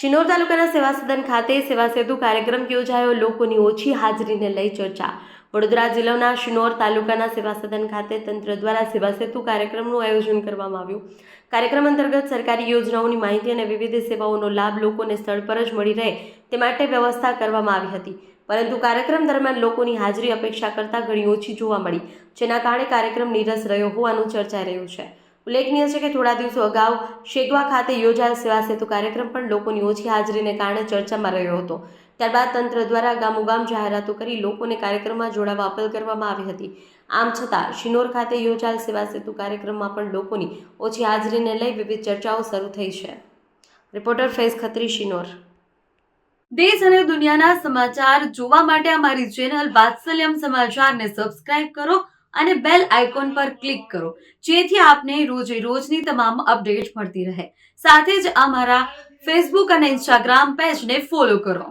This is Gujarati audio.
શિનોર તાલુકાના સેવા સદન ખાતે સેવા સેતુ કાર્યક્રમ યોજાયો. લોકોની ઓછી હાજરીને લઈ ચર્ચા. વડોદરા જિલ્લાના શિનોર તાલુકાના સેવા સદન ખાતે તંત્ર દ્વારા સેવા સેતુ કાર્યક્રમનું આયોજન કરવામાં આવ્યું. કાર્યક્રમ અંતર્ગત સરકારી યોજનાઓની માહિતી અને વિવિધ સેવાઓનો લાભ લોકોને સ્થળ પર જ મળી રહે તે માટે વ્યવસ્થા કરવામાં આવી હતી. પરંતુ કાર્યક્રમ દરમિયાન લોકોની હાજરી અપેક્ષા કરતાં ઘણી ઓછી જોવા મળી, જેના કારણે કાર્યક્રમ નીરસ રહ્યો હોવાનું ચર્ચાઈ રહ્યું છે. ઉલ્લેખનીય છે કે થોડા દિવસો અગાઉ શેગવા ખાતે યોજાયેલ સેવા સેતુ કાર્યક્રમ પણ લોકોની ઓછી હાજરીને કારણે ચર્ચામાં રહ્યો હતો. ત્યારબાદ તંત્ર દ્વારા ગામોગામ જાહેરાતો કરી લોકોને કાર્યક્રમમાં જોડાવા અપીલ કરવામાં આવી હતી. આમ છતાં શિનોર ખાતે યોજાયેલ સેવા સેતુ કાર્યક્રમમાં પણ લોકોની ઓછી હાજરીને લઈ વિવિધ ચર્ચાઓ શરૂ થઈ છે. રિપોર્ટર ફૈઝ ખત્રી, શિનોર. દેશ અને દુનિયાના સમાચાર જોવા માટે અમારી ચેનલ વાત્સલ્યમ સમાચારને સબસ્ક્રાઇબ કરો અને બેલ આઇકોન પર ક્લિક કરો, જેથી આપને રોજે રોજની તમામ અપડેટ મળતી રહે. સાથે જ અમારા ફેસબુક અને ઇન્સ્ટાગ્રામ પેજને ફોલો કરો.